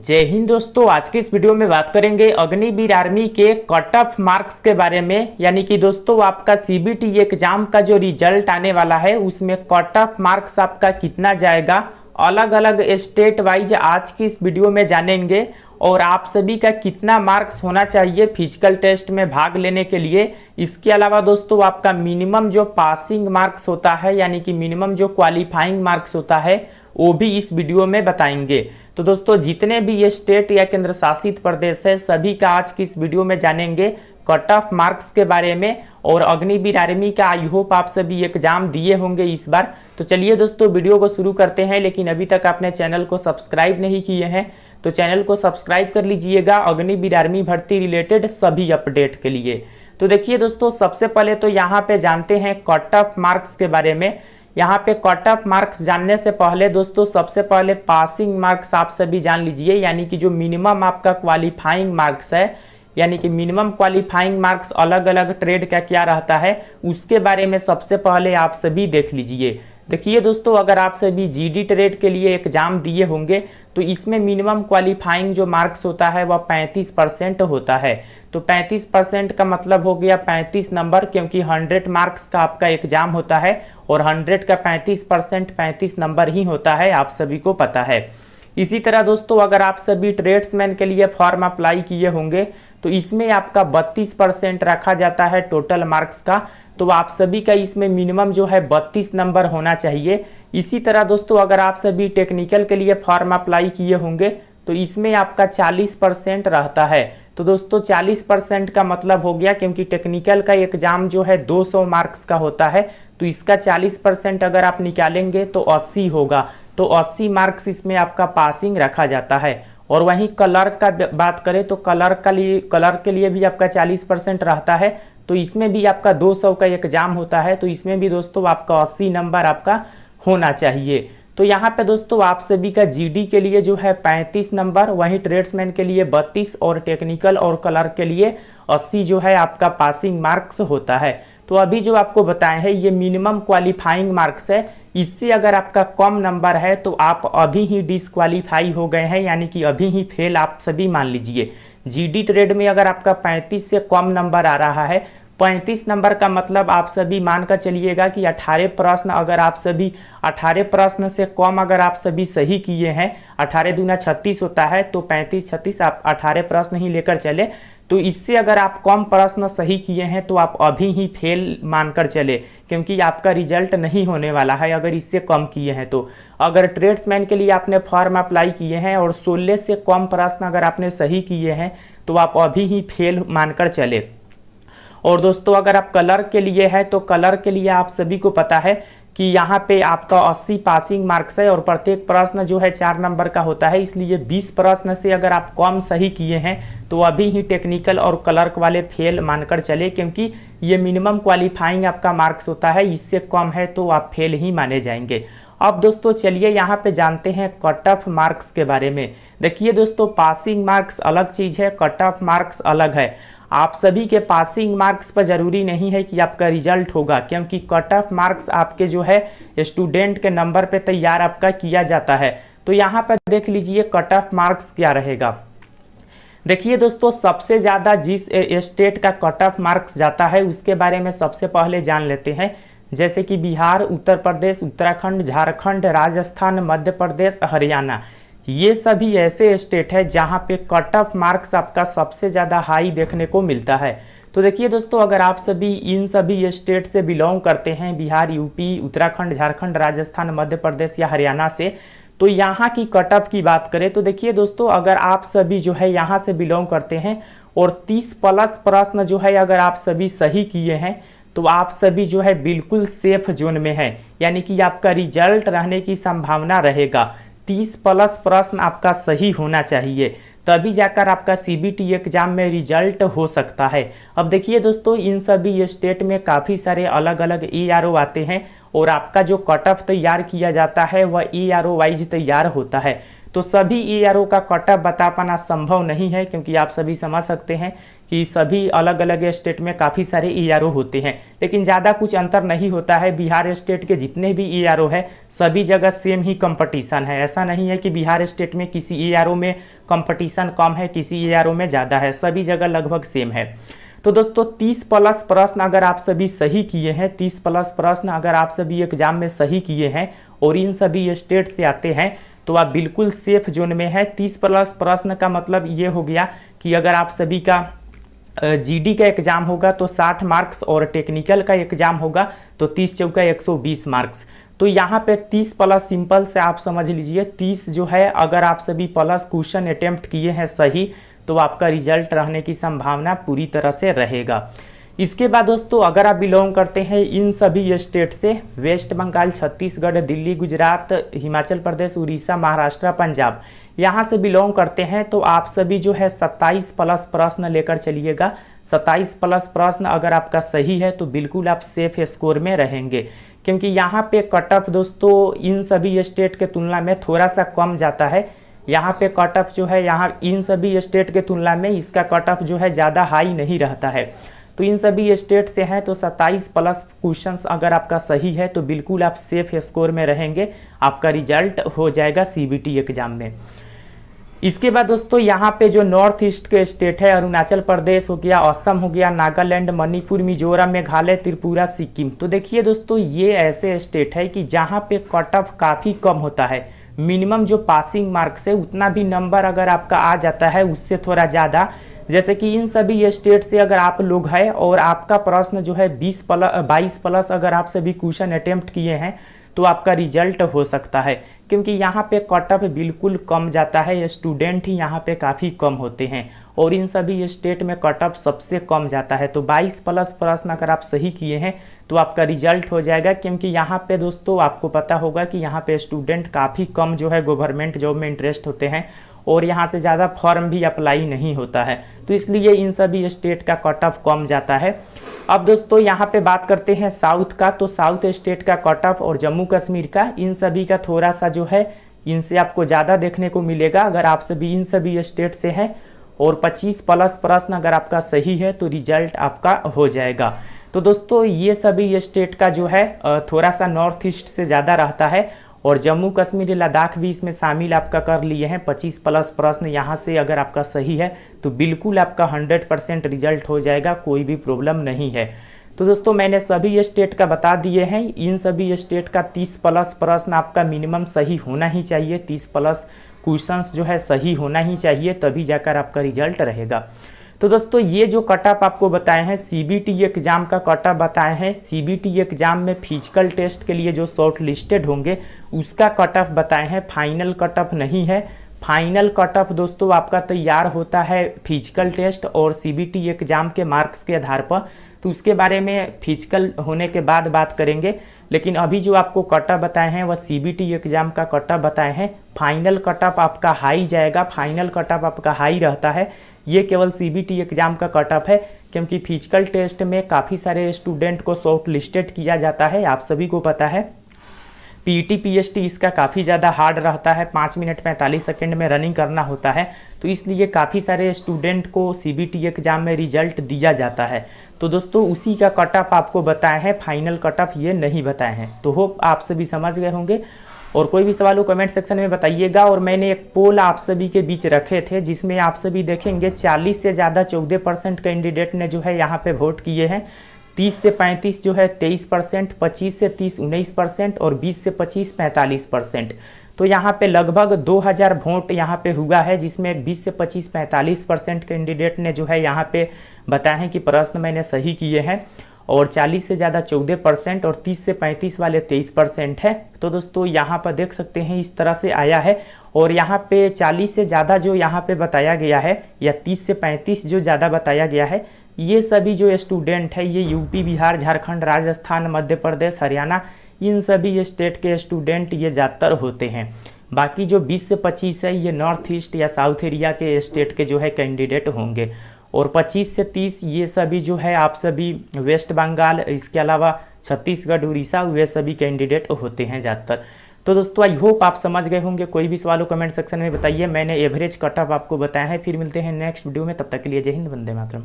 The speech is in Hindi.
जय हिंद दोस्तों, आज की इस वीडियो में बात करेंगे अग्निवीर आर्मी के कट ऑफ मार्क्स के बारे में। यानी कि दोस्तों आपका सीबीटी एग्जाम का जो रिजल्ट आने वाला है उसमें कट ऑफ मार्क्स आपका कितना जाएगा, अलग अलग स्टेट वाइज आज की इस वीडियो में जानेंगे। और आप सभी का कितना मार्क्स होना चाहिए फिजिकल टेस्ट में भाग लेने के लिए। इसके अलावा दोस्तों आपका मिनिमम जो पासिंग मार्क्स होता है यानी कि मिनिमम जो क्वालिफाइंग मार्क्स होता है वो भी इस वीडियो में बताएंगे। तो दोस्तों जितने भी ये स्टेट या केंद्र शासित प्रदेश है सभी का आज की इस वीडियो में जानेंगे कट ऑफ मार्क्स के बारे में। और अग्निवीर आर्मी का आई होप आप सभी एग्जाम दिए होंगे इस बार। तो चलिए दोस्तों वीडियो को शुरू करते हैं, लेकिन अभी तक आपने चैनल को सब्सक्राइब नहीं किए हैं तो चैनल को सब्सक्राइब कर लीजिएगा अग्निवीर आर्मी भर्ती रिलेटेड सभी अपडेट के लिए। तो देखिए दोस्तों, सबसे पहले तो यहाँ पे जानते हैं कट ऑफ मार्क्स के बारे में। यहाँ पे कट ऑफ मार्क्स जानने से पहले दोस्तों सबसे पहले पासिंग मार्क्स आप सभी जान लीजिए। यानी कि जो मिनिमम आपका क्वालिफाइंग मार्क्स है, यानी कि मिनिमम क्वालिफाइंग मार्क्स अलग अलग ट्रेड का क्या रहता है उसके बारे में सबसे पहले आप सभी देख लीजिए। देखिए दोस्तों, अगर आप सभी जीडी ट्रेड के लिए एग्जाम दिए होंगे तो इसमें मिनिमम क्वालिफाइंग जो मार्क्स होता है वह 35% होता है। तो 35% का मतलब हो गया 35 नंबर, क्योंकि 100 मार्क्स का आपका एग्जाम होता है और 100 का 35% 35 नंबर ही होता है, आप सभी को पता है। इसी तरह दोस्तों अगर आप सभी ट्रेड्समैन के लिए फॉर्म अप्लाई किए होंगे तो इसमें आपका 32% रखा जाता है टोटल मार्क्स का। तो आप सभी का इसमें मिनिमम जो है 32 नंबर होना चाहिए। इसी तरह दोस्तों अगर आप सभी टेक्निकल के लिए फॉर्म अप्लाई किए होंगे तो इसमें आपका 40% रहता है। तो दोस्तों 40% का मतलब हो गया, क्योंकि टेक्निकल का एग्जाम जो है 200 मार्क्स का होता है तो इसका 40% अगर आप निकालेंगे तो 80 होगा। तो 80 मार्क्स इसमें आपका पासिंग रखा जाता है। और वहीं कलर का बात करें तो कलर के लिए भी आपका 40% रहता है। तो इसमें भी आपका 200 का एग्जाम होता है, तो इसमें भी दोस्तों आपका 80 नंबर आपका होना चाहिए। तो यहाँ पे दोस्तों आप सभी का जीडी के लिए जो है 35 नंबर, वहीं ट्रेड्समैन के लिए 32 और टेक्निकल और कलर के लिए 80 जो है आपका पासिंग मार्क्स होता है। तो अभी जो आपको बताए हैं ये मिनिमम क्वालिफाइंग मार्क्स है। इससे अगर आपका कम नंबर है तो आप अभी ही डिस्क्वालीफाई हो गए हैं, यानी कि अभी ही फेल आप सभी मान लीजिए। जीडी ट्रेड में अगर आपका 35 से कम नंबर आ रहा है, 35 नंबर का मतलब आप सभी मान कर चलिएगा कि 18 प्रश्न अगर आप सभी 18 प्रश्न से कम अगर आप सभी सही किए हैं, 18 दूना 36 होता है, तो 35 36 आप 18 प्रश्न ही लेकर चले। तो इससे अगर आप कम प्रश्न सही किए हैं तो आप अभी ही फेल मानकर चले, क्योंकि आपका रिजल्ट नहीं होने वाला है अगर इससे कम किए हैं तो। अगर ट्रेड्समैन के लिए आपने फॉर्म अप्लाई किए हैं और 16 से कम प्रश्न अगर आपने सही किए हैं तो आप अभी ही फेल मानकर चले। और दोस्तों अगर आप कलर के लिए है तो कलर के लिए आप सभी को पता है कि यहाँ पे आपका 80 पासिंग मार्क्स है और प्रत्येक प्रश्न जो है 4 नंबर का होता है। इसलिए 20 प्रश्न से अगर आप कम सही किए हैं तो अभी ही टेक्निकल और कलर्क वाले फेल मानकर चले, क्योंकि ये मिनिमम क्वालिफाइंग आपका मार्क्स होता है, इससे कम है तो आप फेल ही माने जाएंगे। अब दोस्तों चलिए यहाँ पे जानते हैं कट ऑफ मार्क्स के बारे में। देखिए दोस्तों, पासिंग मार्क्स अलग चीज़ है, कट ऑफ मार्क्स अलग है। आप सभी के पासिंग मार्क्स पर जरूरी नहीं है कि आपका रिजल्ट होगा, क्योंकि कट ऑफ मार्क्स आपके जो है स्टूडेंट के नंबर पे तैयार आपका किया जाता है। तो यहाँ पर देख लीजिए कट ऑफ मार्क्स क्या रहेगा। देखिए दोस्तों, सबसे ज़्यादा जिस स्टेट का कट ऑफ मार्क्स जाता है उसके बारे में सबसे पहले जान लेते हैं। जैसे कि बिहार, उत्तर प्रदेश, उत्तराखंड, झारखंड, राजस्थान, मध्य प्रदेश, हरियाणा, ये सभी ऐसे स्टेट है जहां पे कट ऑफ मार्क्स आपका सबसे ज़्यादा हाई देखने को मिलता है। तो देखिए दोस्तों, अगर आप सभी इन सभी स्टेट से बिलोंग करते हैं, बिहार, यूपी, उत्तराखंड, झारखंड, राजस्थान, मध्य प्रदेश या हरियाणा से, तो यहाँ की कट ऑफ की बात करें तो देखिए दोस्तों, अगर आप सभी जो है यहाँ से बिलोंग करते हैं और 30+ प्रश्न जो है अगर आप सभी सही किए हैं तो आप सभी जो है बिल्कुल सेफ जोन में है, यानी कि आपका रिजल्ट रहने की संभावना रहेगा। 30+ प्रश्न आपका सही होना चाहिए, तभी जाकर आपका सीबीटी एग्जाम में रिजल्ट हो सकता है। अब देखिए दोस्तों, इन सभी स्टेट में काफ़ी सारे अलग अलग एआरओ आते हैं और आपका जो कट ऑफ तैयार किया जाता है वह एआरओ वाइज तैयार होता है। तो सभी ईआरओ का कट ऑफ बता पाना संभव नहीं है, क्योंकि आप सभी समझ सकते हैं कि सभी अलग अलग स्टेट में काफ़ी सारे ईआरओ होते हैं, लेकिन ज़्यादा कुछ अंतर नहीं होता है। बिहार स्टेट के जितने भी ईआरओ है सभी जगह सेम ही कंपटीशन है। ऐसा नहीं है कि बिहार स्टेट में किसी ईआरओ में कंपटीशन कम है, किसी ईआरओ में ज़्यादा है, सभी जगह लगभग सेम है। तो दोस्तों 30 प्लस प्रश्न अगर आप सभी सही किए हैं, 30 प्लस प्रश्न अगर आप सभी एग्जाम में सही किए हैं और इन सभी स्टेट से आते हैं तो आप बिल्कुल सेफ जोन में हैं। 30 प्लस प्रश्न का मतलब ये हो गया कि अगर आप सभी का जीडी का एग्जाम होगा तो 60 मार्क्स और टेक्निकल का एग्जाम होगा तो 30 चौका 120 मार्क्स। तो यहाँ पे 30 प्लस सिंपल से आप समझ लीजिए 30 जो है अगर आप सभी प्लस क्वेश्चन अटेम्प्ट किए हैं सही तो आपका रिजल्ट रहने की संभावना पूरी तरह से रहेगा। इसके बाद दोस्तों अगर आप बिलोंग करते हैं इन सभी स्टेट से, वेस्ट बंगाल, छत्तीसगढ़, दिल्ली, गुजरात, हिमाचल प्रदेश, उड़ीसा, महाराष्ट्र, पंजाब, यहाँ से बिलोंग करते हैं तो आप सभी जो है 27 प्लस प्रश्न लेकर चलिएगा। 27 प्लस प्रश्न अगर आपका सही है तो बिल्कुल आप सेफ स्कोर में रहेंगे, क्योंकि यहाँ पे कट ऑफ दोस्तों इन सभी स्टेट के तुलना में थोड़ा सा कम जाता है। यहाँ पे कट ऑफ जो है यहाँ इन सभी स्टेट के तुलना में इसका कट ऑफ जो है ज़्यादा हाई नहीं रहता है। तो इन सभी स्टेट से हैं तो 27 प्लस क्वेश्चंस अगर आपका सही है तो बिल्कुल आप सेफ स्कोर में रहेंगे, आपका रिजल्ट हो जाएगा सीबीटी एग्जाम में। इसके बाद दोस्तों यहाँ पे जो नॉर्थ ईस्ट के स्टेट है, अरुणाचल प्रदेश हो गया, असम हो गया, नागालैंड, मणिपुर, मिजोरम, मेघालय, त्रिपुरा, सिक्किम। तो देखिए दोस्तों ये ऐसे स्टेट है कि जहाँ पे कट ऑफ काफ़ी कम होता है। मिनिमम जो पासिंग मार्क्स है उतना भी नंबर अगर आपका आ जाता है उससे थोड़ा ज़्यादा, जैसे कि इन सभी स्टेट से अगर आप लोग हैं और आपका प्रश्न जो है 22 प्लस अगर आप सभी क्वेश्चन अटेम्प्ट किए हैं तो आपका रिजल्ट हो सकता है, क्योंकि यहाँ पे कट ऑफ बिल्कुल कम जाता है। स्टूडेंट ही यहाँ पे काफ़ी कम होते हैं और इन सभी स्टेट में कट ऑफ सबसे कम जाता है। तो 22 प्लस प्रश्न अगर आप सही किए हैं तो आपका रिजल्ट हो जाएगा, क्योंकि यहाँ पे दोस्तों आपको पता होगा कि यहाँ पे स्टूडेंट काफ़ी कम जो है गवर्नमेंट जॉब में इंटरेस्ट होते हैं और यहाँ से ज़्यादा फॉर्म भी अप्लाई नहीं होता है, तो इसलिए इन सभी स्टेट का कट ऑफ कम जाता है। अब दोस्तों यहाँ पे बात करते हैं साउथ का, तो साउथ स्टेट का कट ऑफ और जम्मू कश्मीर का, इन सभी का थोड़ा सा जो है इनसे आपको ज़्यादा देखने को मिलेगा अगर आप सभी इन सभी स्टेट से हैं और 25 प्लस प्रश्न अगर आपका सही है तो रिजल्ट आपका हो जाएगा। तो दोस्तों ये सभी स्टेट का जो है थोड़ा सा नॉर्थ ईस्ट से ज़्यादा रहता है और जम्मू कश्मीर, लद्दाख भी इसमें शामिल आपका कर लिए हैं। 25 प्लस प्रश्न यहाँ से अगर आपका सही है तो बिल्कुल आपका 100% रिजल्ट हो जाएगा, कोई भी प्रॉब्लम नहीं है। तो दोस्तों मैंने सभी स्टेट का बता दिए हैं। इन सभी स्टेट का 30 प्लस प्रश्न आपका मिनिमम सही होना ही चाहिए, 30 प्लस क्वेश्चंस जो है सही होना ही चाहिए, तभी जाकर आपका रिजल्ट रहेगा। तो दोस्तों ये जो कट ऑफ आपको बताए हैं सीबीटी एग्जाम का कट ऑफ बताए हैं, सीबीटी एग्जाम में फिजिकल टेस्ट के लिए जो शॉर्ट लिस्टेड होंगे उसका कट ऑफ बताए हैं, फाइनल कट ऑफ नहीं है। फाइनल कट ऑफ दोस्तों आपका तैयार होता है फिजिकल टेस्ट और सीबीटी एग्जाम के मार्क्स के आधार पर, तो उसके बारे में फिजिकल होने के बाद बात करेंगे। लेकिन अभी जो आपको कट ऑफ बताए हैं वह सीबीटी एग्जाम का कट ऑफ बताए हैं। फाइनल कट ऑफ आपका हाई जाएगा, फाइनल कट ऑफ आपका हाई रहता है। ये केवल सीबीटी एग्जाम का कट ऑफ है, क्योंकि फिजिकल टेस्ट में काफ़ी सारे स्टूडेंट को शॉर्ट लिस्टेड किया जाता है, आप सभी को पता है। पीटी पीएसटी इसका काफ़ी ज़्यादा हार्ड रहता है, 5 मिनट 45 सेकंड में रनिंग करना होता है, तो इसलिए काफ़ी सारे स्टूडेंट को सीबीटी एग्जाम में रिजल्ट दिया जाता है। तो दोस्तों उसी का कट ऑफ आपको बताए हैं, फाइनल कट ऑफ ये नहीं बताए हैं। तो होप आप सभी समझ गए होंगे, और कोई भी सवाल हो कमेंट सेक्शन में बताइएगा। और मैंने एक पोल आप सभी के बीच रखे थे जिसमें आप सभी देखेंगे 40 से ज़्यादा 14% कैंडिडेट ने जो है यहाँ पे वोट किए हैं। 30 से 35 जो है 23%, 25 से 30 19% और 20 से 25 45%। तो यहाँ पे लगभग 2000 वोट यहाँ पे हुआ है, जिसमें 20 से 25 45% कैंडिडेट ने जो है यहाँ पे बताया है कि प्रश्न मैंने सही किए हैं, और 40 से ज़्यादा 14% और 30 से 35 वाले 23% है। तो दोस्तों यहाँ पर देख सकते हैं इस तरह से आया है। और यहाँ पे 40 से ज़्यादा जो यहाँ पे बताया गया है या 30 से 35 जो ज़्यादा बताया गया है, ये सभी जो स्टूडेंट है ये यूपी, बिहार, झारखंड, राजस्थान, मध्य प्रदेश, हरियाणा, इन सभी स्टेट के स्टूडेंट ये ज़्यादातर होते हैं। बाकी जो 20 से 25 है ये नॉर्थ ईस्ट या साउथ एरिया के स्टेट के जो है कैंडिडेट होंगे, और 25 से 30 ये सभी जो है आप सभी वेस्ट बंगाल, इसके अलावा छत्तीसगढ़, उड़ीसा, वे सभी कैंडिडेट होते हैं ज़्यादातर। तो दोस्तों आई होप आप समझ गए होंगे। कोई भी सवाल हो कमेंट सेक्शन में बताइए। मैंने एवरेज कट ऑफ आपको बताया है। फिर मिलते हैं नेक्स्ट वीडियो में, तब तक के लिए जय हिंद, वंदे मातरम।